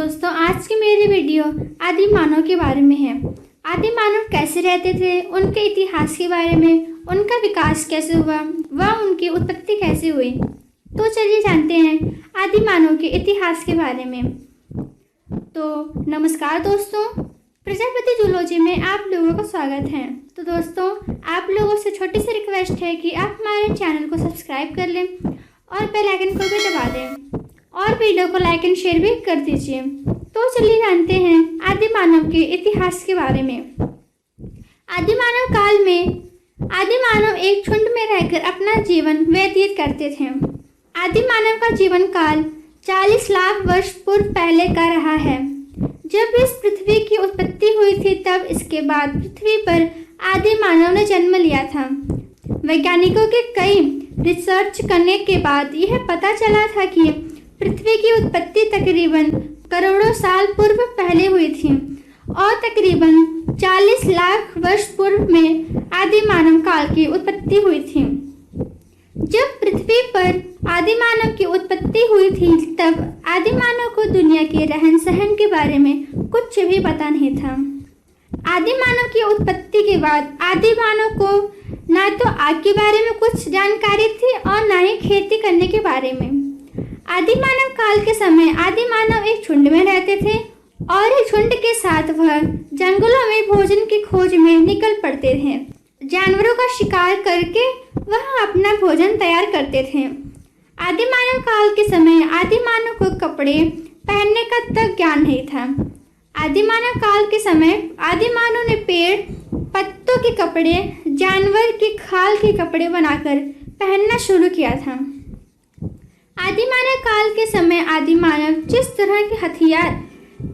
दोस्तों, आज की मेरी वीडियो आदि मानव के बारे में है। आदि मानव कैसे रहते थे, उनके इतिहास के बारे में, उनका विकास कैसे हुआ, वह उनकी उत्पत्ति कैसे हुई। तो चलिए जानते हैं आदि मानव के इतिहास के बारे में। तो नमस्कार दोस्तों, प्रजापति जूलॉजी में आप लोगों का स्वागत है। तो दोस्तों, आप लोगों से छोटी सी रिक्वेस्ट है कि आप हमारे चैनल को सब्सक्राइब कर लें और बेल आइकन को भी दबा दें और वीडियो को लाइक एंड शेयर भी कर दीजिए। तो चलिए जानते हैं आदि मानव के इतिहास के बारे में। आदि मानव काल में आदि मानव एक झुंड में रहकर अपना जीवन व्यतीत करते थे। आदि मानव का जीवन काल 40 लाख वर्ष पूर्व पहले का रहा है। जब इस पृथ्वी की उत्पत्ति हुई थी, तब इसके बाद पृथ्वी पर आदि मानव ने जन्म लिया था। वैज्ञानिकों के कई रिसर्च करने के बाद यह पता चला था कि पृथ्वी की उत्पत्ति तकरीबन करोड़ों साल पूर्व पहले हुई थी और तकरीबन 40 लाख वर्ष पूर्व में आदि मानव काल की उत्पत्ति हुई थी। जब पृथ्वी पर आदि मानव की उत्पत्ति हुई थी, तब आदि मानव को दुनिया के रहन सहन के बारे में कुछ भी पता नहीं था। आदि मानव की उत्पत्ति के बाद आदि मानव को ना तो आग के बारे में कुछ जानकारी थी और ना ही खेती करने के बारे में। आदि मानव काल के समय आदि मानव एक झुंड में रहते थे और एक झुंड के साथ वह जंगलों में भोजन की खोज में निकल पड़ते थे। जानवरों का शिकार करके वह अपना भोजन तैयार करते थे। आदि मानव काल के समय आदि मानव को कपड़े पहनने का तक ज्ञान नहीं था। आदि मानव काल के समय आदि मानव ने पेड़ पत्तों के कपड़े, जानवर की खाल के कपड़े बनाकर पहनना शुरू किया था। आदि मानव काल के समय आदि मानव जिस तरह के हथियार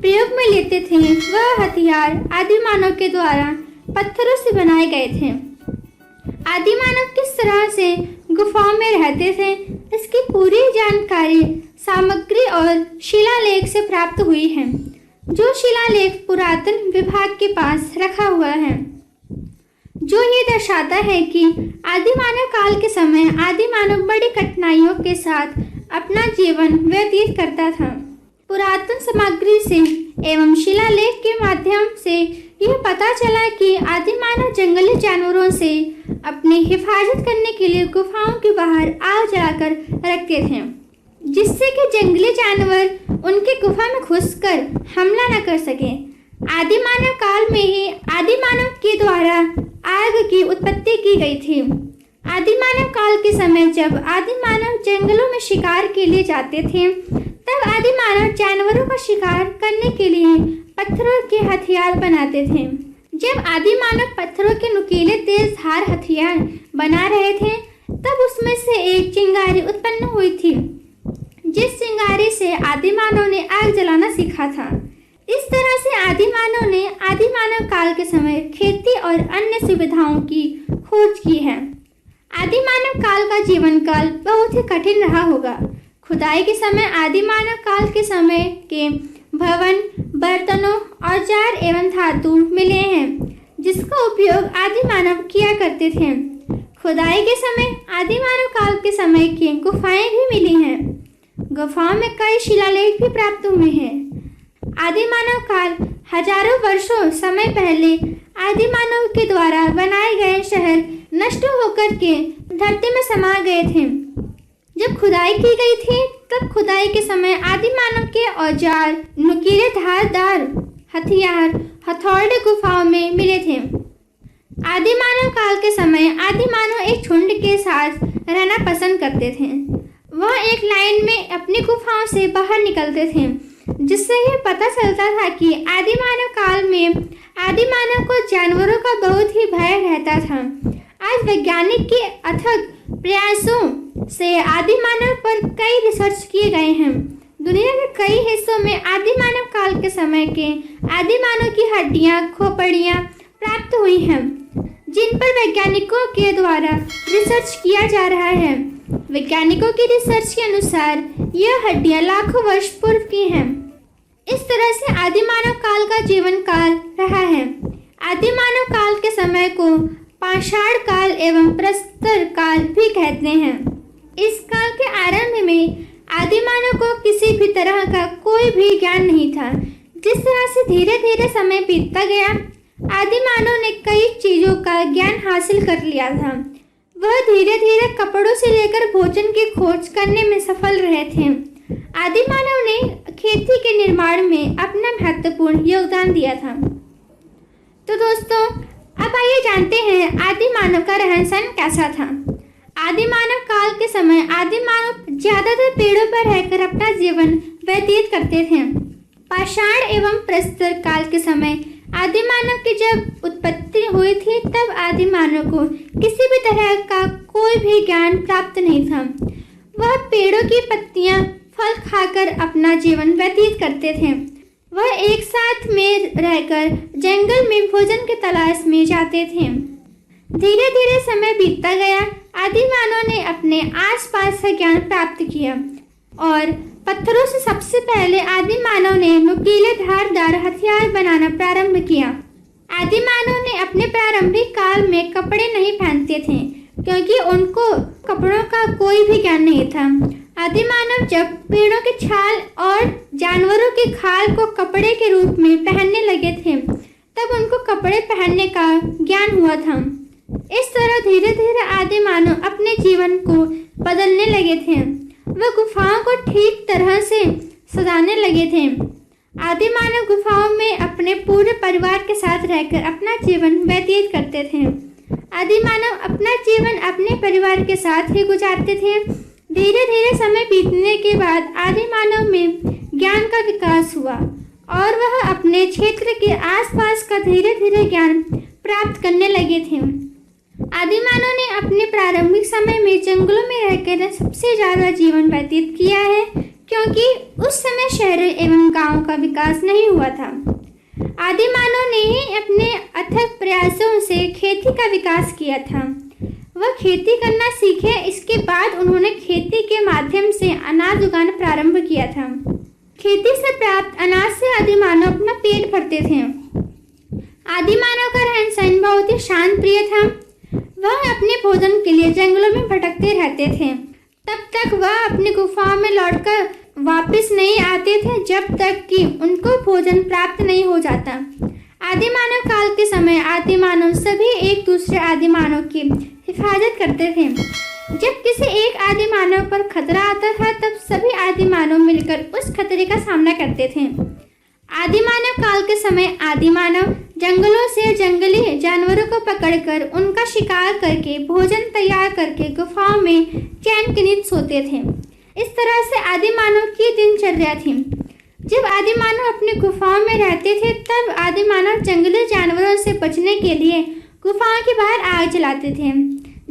प्रयोग में लेते थे, वह हथियार आदि मानव के द्वारा पत्थरों से बनाए गए थे। आदि मानव किस तरह से गुफाओं में रहते थे, इसकी पूरी जानकारी सामग्री और शिलालेख से प्राप्त हुई है, जो शिलालेख पुरातन विभाग के पास रखा हुआ है, जो ये दर्शाता है कि आदि मानव काल के समय आदि मानव बड़ी कठिनाइयों के साथ अपना जीवन व्यतीत करता था। पुरातन सामग्री से एवं शिलालेख के माध्यम से यह पता चला कि आदि मानव जंगली जानवरों से अपनी हिफाजत करने के लिए गुफाओं के बाहर आग जलाकर रखते थे, जिससे कि जंगली जानवर उनके गुफा में घुसकर हमला न कर सके। आदि मानव काल में ही आदि मानव के द्वारा आग की उत्पत्ति की गई थी। आदि मानव काल के समय जब आदि मानव जंगलों में शिकार के लिए जाते थे, तब आदि मानव जानवरों का शिकार करने के लिए पत्थरों के हथियार बनाते थे। जब आदि मानव पत्थरों के नुकीले तेज धार हथियार बना रहे थे, तब उसमें से एक चिंगारी उत्पन्न हुई थी, जिस चिंगारी से आदि मानव ने आग जलाना सीखा था। इस तरह से आदि मानव ने आदि मानव काल के समय खेती और अन्य सुविधाओं की खोज की है। आदि मानव काल का जीवन काल बहुत ही कठिन रहा होगा। खुदाई के समय आदि मानव काल के समय के भवन, बर्तनों, औजार एवं धातु मिले हैं, जिसका उपयोग आदि मानव किया करते थे। खुदाई के समय आदि मानव काल के समय की गुफाएं भी मिली हैं। गुफाओं में कई शिलालेख भी प्राप्त हुए हैं। आदि मानव काल हजारों वर्षों समय पहले आदि मानव के द्वारा बनाए गए शहर नष्ट होकर के धरती में समा गए थे। जब खुदाई की गई थी, तब खुदाई के समय आदि मानव के औजार, नुकीले धारदार हथियार, हथौड़े गुफाओं में मिले थे। आदि मानव काल के समय आदि मानव एक झुंड के साथ रहना पसंद करते थे। वह एक लाइन में अपनी गुफाओं से बाहर निकलते थे, जिससे यह पता चलता था कि आदि मानव काल में आदि मानव को जानवरों का बहुत ही भय रहता था। आज वैज्ञानिक के अथक प्रयासों से आदि मानव पर कई रिसर्च किए गए हैं। दुनिया के कई हिस्सों में आदि मानव काल के समय के आदि मानव की हड्डियां, खोपड़ियां प्राप्त हुई हैं, जिन पर वैज्ञानिकों के द्वारा रिसर्च किया जा रहा है। वैज्ञानिकों की रिसर्च के अनुसार यह हड्डियां लाखों वर्ष पूर्व की हैं। इस तरह से आदि मानव काल का जीवन काल रहा है। आदि मानव काल के समय को पाषाण काल एवं प्रस्तर काल भी कहते हैं। इस काल के आरंभ में आदि मानव को किसी भी तरह का कोई भी ज्ञान नहीं था। जिस तरह से धीरे धीरे समय बीतता गया, आदि मानव ने कई चीजों का ज्ञान हासिल कर लिया था। वह धीरे धीरे कपड़ों से लेकर भोजन की खोज करने में सफल रहे थे। आदि मानव ने खेती के निर्माण में अपना महत्वपूर्ण योगदान दिया था। तो दोस्तों, अब आइए जानते हैं आदि मानव का रहन सहन कैसा था। आदि मानव काल के समय आदि मानव ज्यादातर पेड़ों पर रहकर अपना जीवन व्यतीत करते थे। पाषाण एवं प्रस्तर काल के समय आदि मानव की जब उत्पत्ति हुई थी, तब आदि मानव को किसी भी तरह का कोई भी ज्ञान प्राप्त नहीं था। वह पेड़ों की पत्तियां, फल खाकर अपना जीवन व्यतीत करते थे। वह एक साथ में रहकर जंगल में भोजन की तलाश में जाते थे। धीरे धीरे समय बीतता गया। आदि मानव ने अपने आसपास का ज्ञान प्राप्त किया और पत्थरों से सबसे पहले आदि मानव ने नुकीले धारदार हथियार बनाना प्रारंभ किया। आदि मानव ने अपने प्रारंभिक काल में कपड़े नहीं पहनते थे, क्योंकि उनको कपड़ों का कोई भी ज्ञान नहीं था। आदि मानव जब पेड़ों के छाल और जानवरों की खाल को कपड़े के रूप में पहनने लगे थे, तब उनको कपड़े पहनने का ज्ञान हुआ था। इस तरह धीरे धीरे आदि मानव अपने जीवन को बदलने लगे थे। वह गुफाओं को ठीक तरह से सजाने लगे थे। आदि मानव गुफाओं में अपने पूरे परिवार के साथ रहकर अपना जीवन व्यतीत करते थे। आदि मानव अपना जीवन अपने परिवार के साथ ही गुजारते थे। धीरे धीरे समय बीतने के बाद आदि मानव में ज्ञान का विकास हुआ और वह अपने क्षेत्र के आसपास का धीरे धीरे ज्ञान प्राप्त करने लगे थे। आदि मानव ने अपने प्रारंभिक समय में जंगलों में रहकर सबसे ज्यादा जीवन व्यतीत किया है, क्योंकि उस समय शहरों एवं गांवों का विकास नहीं हुआ था। आदि मानव ने ही अपने अथक प्रयासों से खेती का विकास किया था। वह खेती करना सीखे। इसके बाद उन्होंने खेती के माध्यम से अनाज उगाना प्रारंभ किया था। खेती से प्राप्त अनाज से आदि मानव अपना पेट भरते थे। आदि मानव का रहन सहन बहुत ही शांत प्रिय था। वह अपने भोजन के लिए जंगलों में भटकते रहते थे। तब तक वह अपनी गुफाओं में लौटकर वापस नहीं आते थे, जब तक कि उनको भोजन प्राप्त नहीं हो जाता। आदि मानव काल के समय आदि मानव सभी एक दूसरे आदि मानव की हिफाजत करते थे। जब किसी एक आदि मानव पर खतरा आता था, तब सभी आदि मानव मिलकर उस खतरे का सामना करते थे। आदि मानव काल के समय आदि मानव जंगलों से जंगली जानवरों को पकड़कर उनका शिकार करके भोजन तैयार करके गुफाओं में चैन की नींद सोते थे। इस तरह से आदि मानव की दिनचर्या थी। जब आदि मानव अपनी गुफाओं में रहते थे, तब आदि मानव जंगली जानवरों से बचने के लिए गुफाओं के बाहर आग जलाते थे,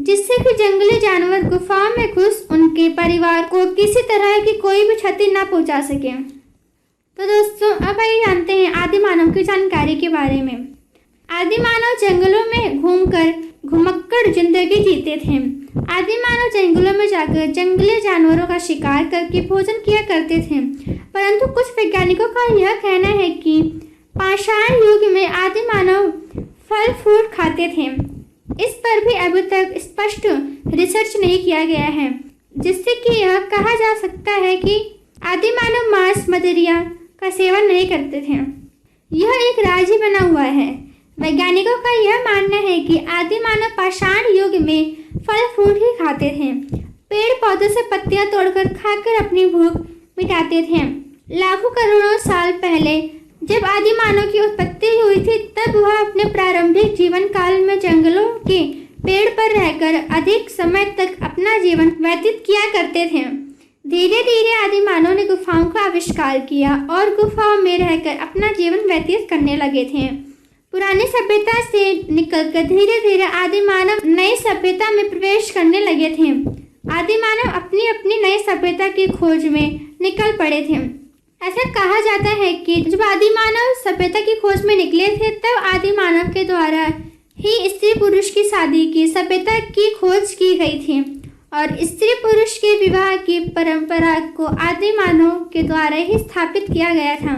जिससे कि जंगली जानवर गुफाओं में घुस उनके परिवार को किसी तरह की कोई भी क्षति न पहुंचा सके। तो दोस्तों, अब आइए जानते हैं आदि मानव की जानकारी के बारे में। आदि मानव जंगलों में घूमकर घुमक्कड़ जिंदगी जीते थे। आदि मानव जंगलों में जाकर जंगली जानवरों का शिकार करके भोजन किया करते थे, परंतु कुछ वैज्ञानिकों का यह कहना है कि पाषाण युग में आदि मानव फल फ्रूट खाते थे। इस पर भी अभी तक स्पष्ट रिसर्च नहीं किया गया है, जिससे कि यह कहा जा सकता है कि आदि मानव मांस मदिरा का सेवन नहीं करते थे। यह एक राज ही बना हुआ है। वैज्ञानिकों का यह मानना है कि आदि मानव पाषाण युग में फल फ्रूट ही खाते थे। पेड़ पौधों से पत्तियां तोड़कर खाकर अपनी भूख मिटाते थे। लाखों करोड़ों साल पहले जब आदि मानव की उत्पत्ति हुई थी, तब वह अपने प्रारंभिक जीवन काल में जंगलों के पेड़ पर रहकर अधिक समय तक अपना जीवन व्यतीत किया करते थे। धीरे धीरे आदि मानव ने गुफाओं का आविष्कार किया और गुफाओं में रहकर अपना जीवन व्यतीत करने लगे थे। पुरानी सभ्यता से निकलकर धीरे धीरे आदि मानव नई सभ्यता में प्रवेश करने लगे थे। आदि मानव अपनी अपनी नई सभ्यता की खोज में निकल पड़े थे। ऐसा कहा जाता है कि जब आदि मानव सभ्यता की खोज में निकले थे, तब आदि मानव के द्वारा ही स्त्री पुरुष की शादी की सभ्यता की खोज की गई थी और स्त्री पुरुष के विवाह की परंपरा को आदि मानव के द्वारा ही स्थापित किया गया था।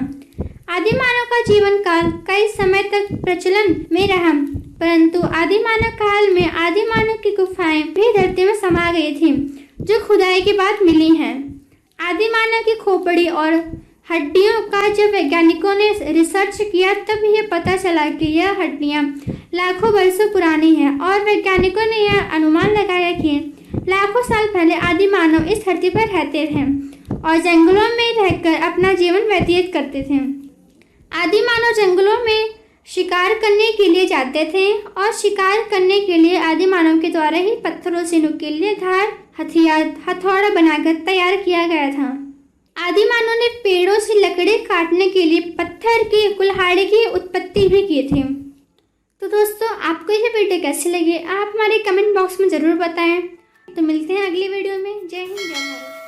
आदि मानव का जीवन काल कई समय तक प्रचलन में रहा, परंतु आदि मानव काल में आदि मानव की गुफाएं भी धरती में समा गई थी, जो खुदाई के बाद मिली हैं। आदि मानव की खोपड़ी और हड्डियों का जब वैज्ञानिकों ने रिसर्च किया तब यह पता चला कि यह हड्डियां लाखों वर्षों पुरानी हैं और वैज्ञानिकों ने यह अनुमान लगाया कि लाखों साल पहले आदि मानव इस धरती पर रहते थे और जंगलों में रहकर अपना जीवन व्यतीत करते थे। आदि मानव जंगलों में शिकार करने के लिए जाते थे और शिकार करने के लिए आदि मानव के द्वारा ही पत्थरों से नुकीले धार हथियार हथौड़ा बनाकर तैयार किया गया था। आदि मानव ने पेड़ों से लकड़ी काटने के लिए पत्थर के कुल्हाड़ी की उत्पत्ति भी की थी। तो दोस्तों, आपको यह वीडियो कैसी लगी आप हमारे कमेंट बॉक्स में ज़रूर बताएं। तो मिलते हैं अगली वीडियो में। जय हिंद, जय भारत।